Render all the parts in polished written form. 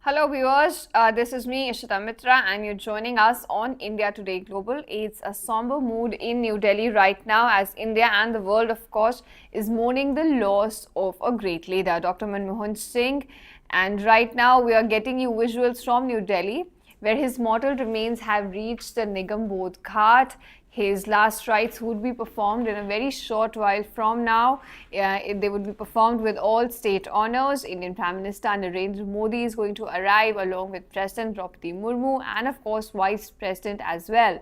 Hello viewers, this is me Ishita Mitra and you're joining us on India Today Global. It's a somber mood in New Delhi right now as India and the world of course is mourning the loss of a great leader, Dr. Manmohan Singh. And right now we are getting you visuals from New Delhi where his mortal remains have reached the Nigam Bodh Ghat. His last rites would be performed in a very short while from now. They would be performed with all state honors. Indian Prime Minister Narendra Modi is going to arrive along with President Draupadi Murmu and of course Vice President as well.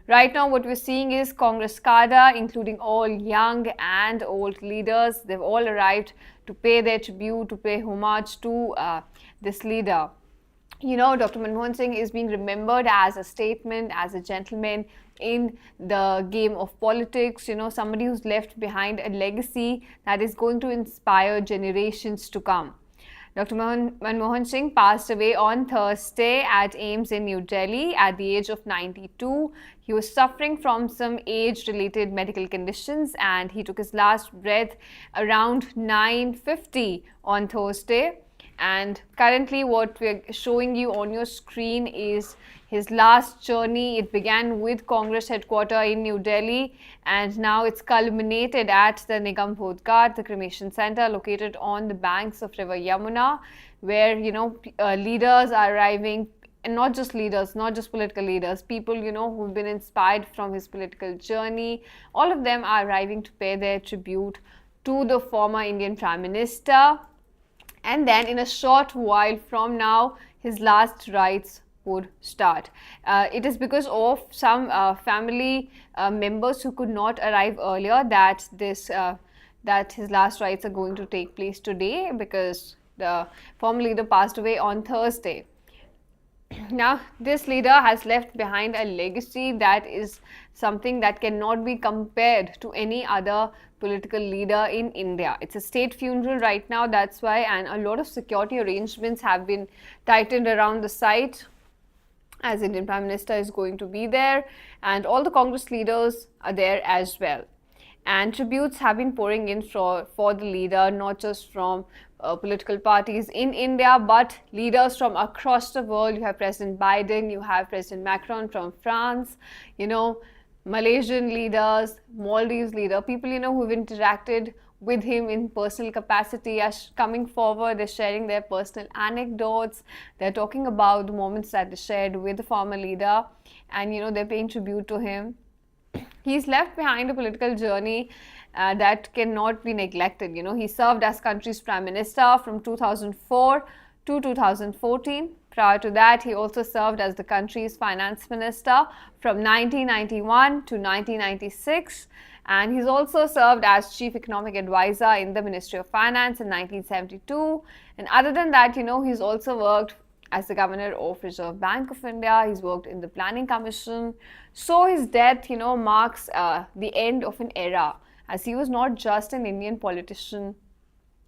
Right now what we're seeing is Congress cadre, including all young and old leaders. They've all arrived to pay their tribute, to pay homage to this leader. You know, Dr. Manmohan Singh is being remembered as a statesman, as a gentleman in the game of politics, you know, somebody who's left behind a legacy that is going to inspire generations to come. Dr. Manmohan Singh passed away on Thursday at AIIMS in New Delhi at the age of 92. He was suffering from some age-related medical conditions and he took his last breath around 9:50 on Thursday. And currently what we're showing you on your screen is his last journey. It began with Congress headquarters in New Delhi and now it's culminated at the Nigam Bodh Ghat, the cremation center located on the banks of River Yamuna, where leaders are arriving, and not just leaders, not just political leaders, people who've been inspired from his political journey. All of them are arriving to pay their tribute to the former Indian Prime Minister. And then in a short while from now, his last rites would start. It is because of some family members who could not arrive earlier that his last rites are going to take place today, because the former leader passed away on Thursday. Now, this leader has left behind a legacy that is something that cannot be compared to any other political leader in India. It's a state funeral right now, that's why, and a lot of security arrangements have been tightened around the site, as Indian Prime Minister is going to be there and all the Congress leaders are there as well. And tributes have been pouring in for the leader, not just from political parties in India, but leaders from across the world. You have President Biden, you have President Macron from France, Malaysian leaders, Maldives leader, people, who've interacted with him in personal capacity are coming forward. They're sharing their personal anecdotes. They're talking about the moments that they shared with the former leader and, they're paying tribute to him. He's left behind a political journey that cannot be neglected. He served as country's prime minister from 2004 to 2014. Prior to that, he also served as the country's finance minister from 1991 to 1996. And he's also served as chief economic advisor in the Ministry of Finance in 1972. And other than that, he's also worked as the governor of Reserve Bank of India. He's worked in the Planning Commission. So his death, marks the end of an era, as he was not just an Indian politician.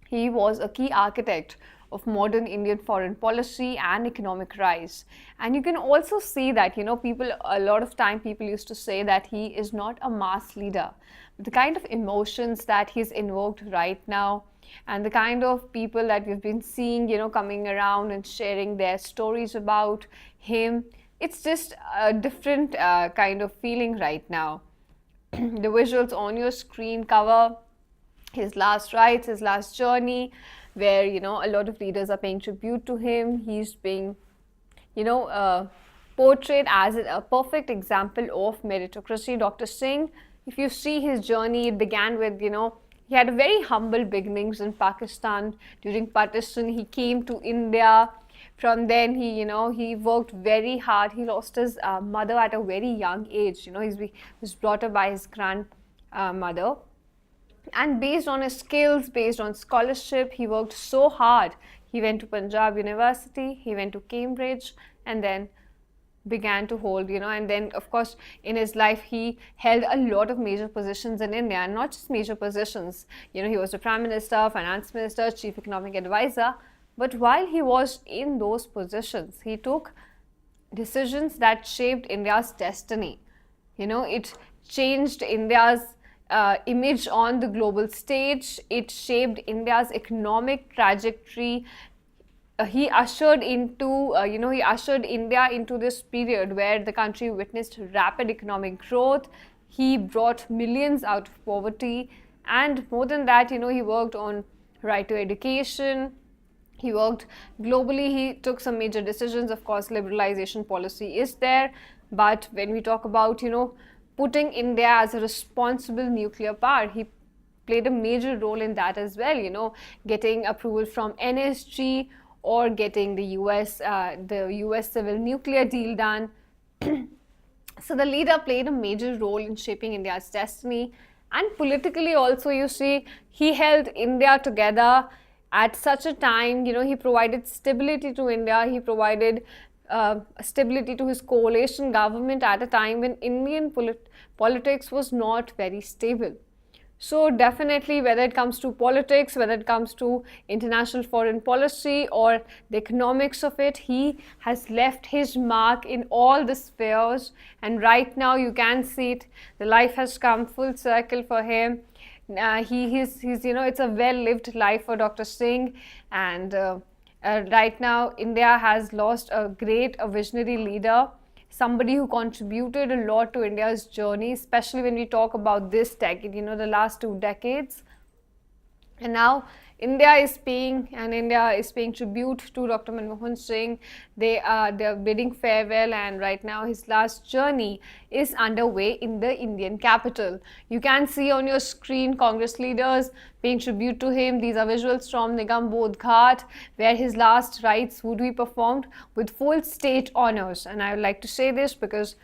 He was a key architect of modern Indian foreign policy and economic rise. And you can also see that, a lot of time people used to say that he is not a mass leader. But the kind of emotions that he's invoked right now and the kind of people that we've been seeing, coming around and sharing their stories about him, it's just a different kind of feeling right now. The visuals on your screen cover his last rites, his last journey, where a lot of leaders are paying tribute to him. He's being portrayed as a perfect example of meritocracy. Dr. Singh, if you see his journey, it began with he had very humble beginnings in Pakistan. During partition, he came to India. From then, he worked very hard. He lost his mother at a very young age. He was brought up by his grandmother. And based on his skills, based on scholarship, he worked so hard. He went to Punjab University, he went to Cambridge, and then began to hold, and then of course in his life he held a lot of major positions in India, and not just major positions. He was the Prime Minister, Finance Minister, Chief Economic Advisor. But while he was in those positions, he took decisions that shaped India's destiny. It changed India's image on the global stage. It shaped India's economic trajectory. he ushered into, he ushered India into this period where the country witnessed rapid economic growth. He brought millions out of poverty, and more than that, he worked on right to education. He worked globally. He took some major decisions. Of course, liberalization policy is there, but when we talk about, putting India as a responsible nuclear power, he played a major role in that as well. Getting approval from NSG, or getting the US civil nuclear deal done. So the leader played a major role in shaping India's destiny. And politically also, you see, he held India together at such a time. He provided stability to India. He provided stability to his coalition government at a time when Indian politics was not very stable. So definitely, whether it comes to politics, whether it comes to international foreign policy, or the economics of it, he has left his mark in all the spheres. And right now you can see it, the life has come full circle for him. He's it's a well-lived life for Dr. Singh. And right now India has lost a great, a visionary leader, somebody who contributed a lot to India's journey, especially when we talk about this decade, the last 2 decades. And now India is paying tribute to Dr. Manmohan Singh. They're bidding farewell, and right now his last journey is underway in the Indian capital. You can see on your screen Congress leaders paying tribute to him. These are visuals from Nigam Bodh Ghat, where his last rites would be performed with full state honors. And I would like to say this because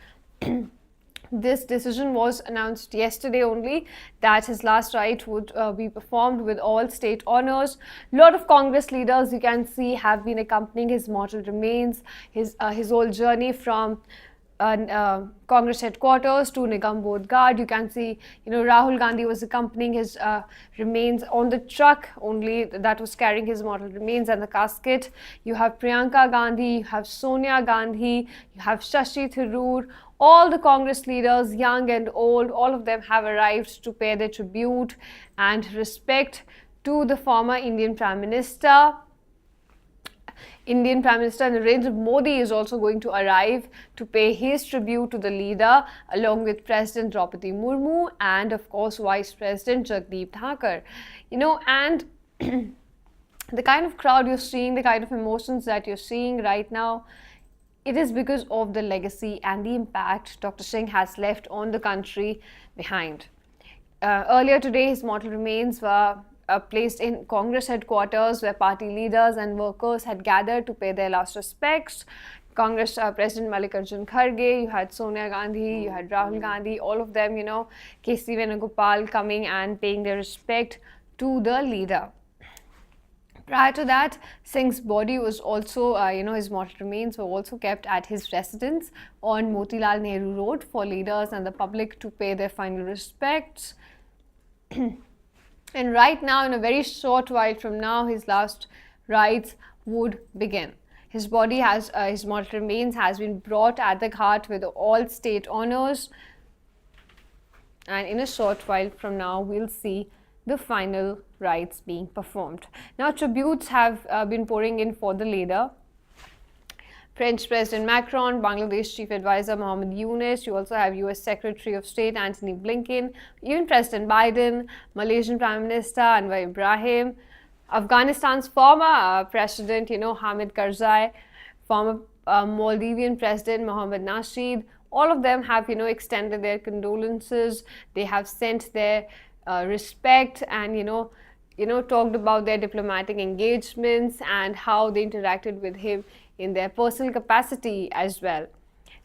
this decision was announced yesterday only, that his last rite would be performed with all state honors. A lot of Congress leaders, you can see, have been accompanying his mortal remains, his whole journey from Congress headquarters to Nigam Bodh Ghat. You can see, Rahul Gandhi was accompanying his remains on the truck only that was carrying his mortal remains and the casket. You have Priyanka Gandhi, you have Sonia Gandhi, you have Shashi Tharoor. All the Congress leaders, young and old, all of them have arrived to pay their tribute and respect to the former Indian Prime Minister. Indian Prime Minister Narendra Modi is also going to arrive to pay his tribute to the leader, along with President Draupadi Murmu and, of course, Vice President Jagdeep Thakur. And the kind of crowd you're seeing, the kind of emotions that you're seeing right now, it is because of the legacy and the impact Dr. Singh has left on the country behind. Earlier today, his mortal remains were placed in Congress headquarters, where party leaders and workers had gathered to pay their last respects. Congress President Mallikarjun Kharge, you had Sonia Gandhi, you had Rahul Gandhi, all of them, K.C. Venugopal coming and paying their respect to the leader. Prior to that, Singh's body was also, his mortal remains were also kept at his residence on Motilal Nehru Road for leaders and the public to pay their final respects. And right now, in a very short while from now, his last rites would begin. His body his mortal remains has been brought at the ghat with all state honors. And in a short while from now, we'll see the final rites being performed. Now, tributes have been pouring in for the leader. French President Macron, Bangladesh Chief Advisor Mohammed Yunus, you also have US Secretary of State Antony Blinken, even President Biden, Malaysian Prime Minister Anwar Ibrahim, Afghanistan's former President, Hamid Karzai, former Maldivian President Mohammed Nasheed. All of them have, extended their condolences. They have sent their respect and, talked about their diplomatic engagements and how they interacted with him in their personal capacity as well.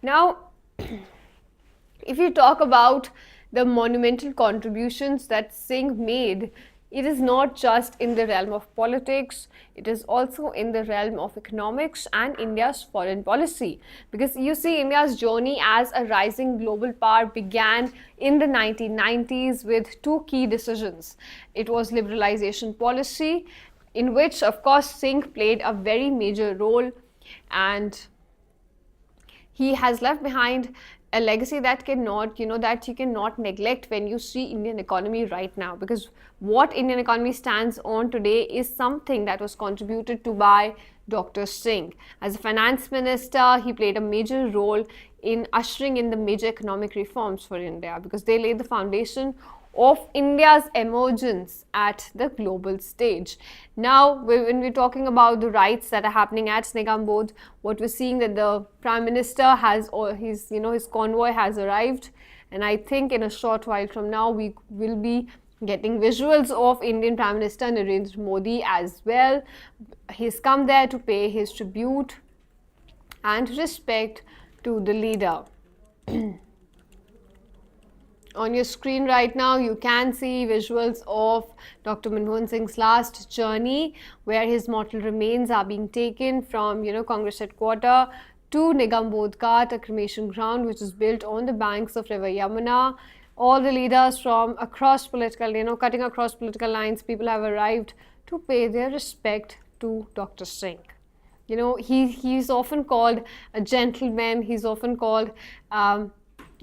Now, if you talk about the monumental contributions that Singh made, it is not just in the realm of politics, it is also in the realm of economics and India's foreign policy. Because you see, India's journey as a rising global power began in the 1990s with 2 key decisions. It was liberalization policy, in which, of course, Singh played a very major role, and he has left behind a legacy that cannot, that you cannot neglect when you see Indian economy right now. Because what Indian economy stands on today is something that was contributed to by Dr. Singh. As a finance minister, he played a major role in ushering in the major economic reforms for India, because they laid the foundation of India's emergence at the global stage. Now, when we're talking about the rites that are happening at Nigam Bodh, what we're seeing that the Prime Minister has, or his convoy has arrived, and I think in a short while from now we will be getting visuals of Indian Prime Minister Narendra Modi as well. He's come there to pay his tribute and respect to the leader. On your screen right now, you can see visuals of Dr. Manmohan Singh's last journey, where his mortal remains are being taken from, Congress headquarters to Nigam Bodh Ghat, a cremation ground which is built on the banks of River Yamuna. All the leaders from across political, cutting across political lines, people have arrived to pay their respect to Dr. Singh. He's often called a gentleman. He's often called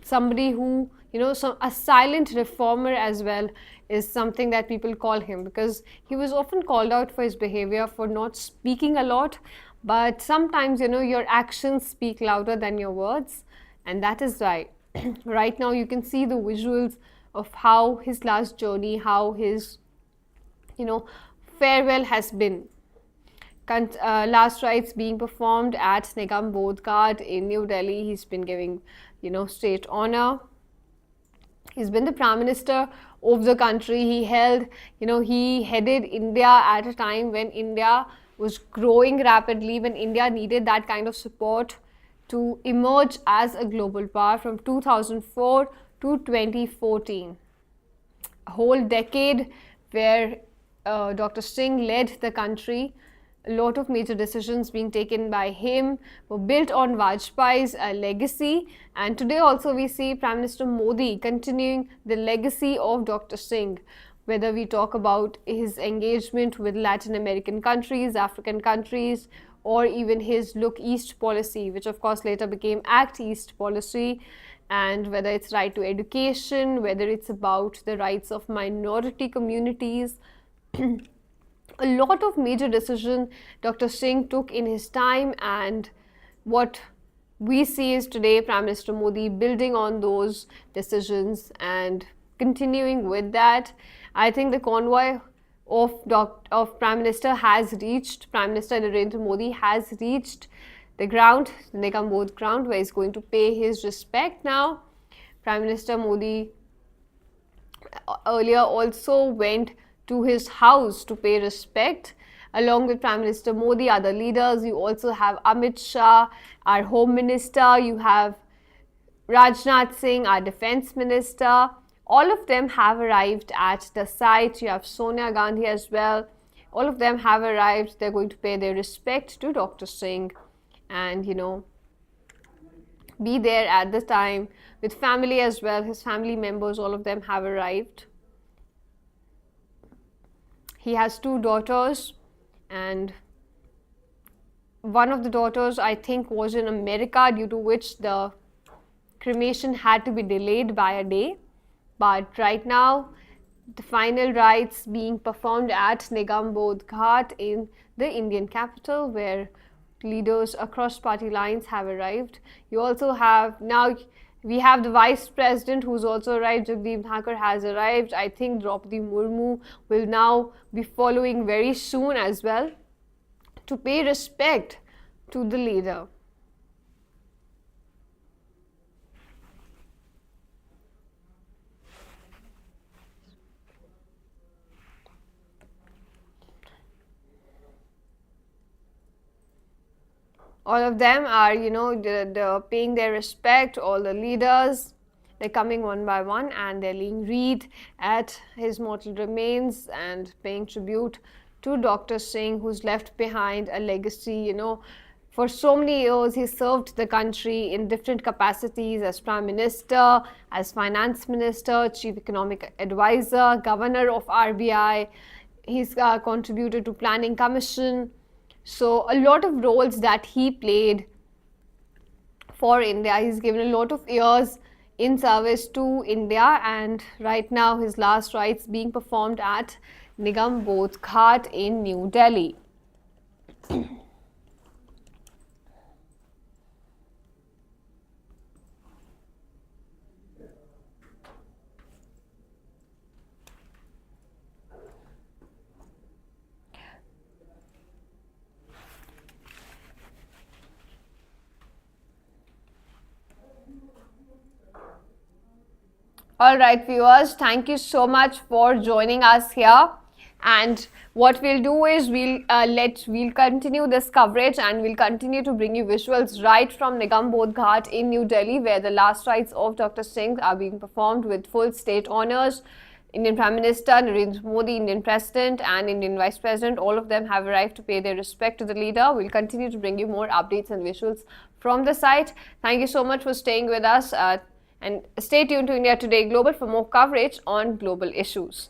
somebody who, a silent reformer as well is something that people call him, because he was often called out for his behavior, for not speaking a lot. But sometimes, your actions speak louder than your words. And that is why right now you can see the visuals of how his last journey, how his, farewell has been. Last rites being performed at Nigam Bodh Ghat in New Delhi. He's been giving, state honor. He's been the Prime Minister of the country. He headed India at a time when India was growing rapidly, when India needed that kind of support to emerge as a global power from 2004 to 2014. A whole decade where Dr. Singh led the country. A lot of major decisions being taken by him were built on Vajpayee's legacy, and today also we see Prime Minister Modi continuing the legacy of Dr. Singh, whether we talk about his engagement with Latin American countries, African countries, or even his Look East policy, which of course later became Act East policy, and whether it's right to education, whether it's about the rights of minority communities. A lot of major decisions Dr. Singh took in his time, and what we see is today Prime Minister Modi building on those decisions and continuing with that. I think the convoy of Prime Minister Narendra Modi has reached the ground, the Nigam Bodh ground, where he's going to pay his respect now. Prime Minister Modi earlier also went to his house to pay respect. Along with Prime Minister Modi, other leaders, you also have Amit Shah, our Home Minister, you have Rajnath Singh, our Defence Minister. All of them have arrived at the site. You have Sonia Gandhi as well. All of them have arrived. They're going to pay their respect to Dr. Singh and, be there at the time with family as well. His family members, all of them have arrived. He has 2 daughters, and one of the daughters, I think, was in America, due to which the cremation had to be delayed by a day. But right now, the final rites being performed at Nigam Bodh Ghat in the Indian capital, where leaders across party lines have arrived. You also have, now we have the Vice President who's also arrived. Jagdeep Thakur has arrived. I think Draupadi Murmu will now be following very soon as well to pay respect to the leader. All of them are, they're paying their respect, all the leaders. They're coming one by one and they're laying wreath at his mortal remains and paying tribute to Dr. Singh, who's left behind a legacy. For so many years, he served the country in different capacities as Prime Minister, as Finance Minister, Chief Economic Advisor, Governor of RBI. He's contributed to Planning Commission. So a lot of roles that he played for India. He's given a lot of years in service to India, and right now his last rites being performed at Nigam Bodh Ghat in New Delhi. All right, viewers, thank you so much for joining us here. And what we'll do is we'll continue this coverage, and we'll continue to bring you visuals right from Nigam Bodh Ghat in New Delhi, where the last rites of Dr. Singh are being performed with full state honors. Indian Prime Minister Narendra Modi, Indian President and Indian Vice President, all of them have arrived to pay their respect to the leader. We'll continue to bring you more updates and visuals from the site. Thank you so much for staying with us. And stay tuned to India Today Global for more coverage on global issues.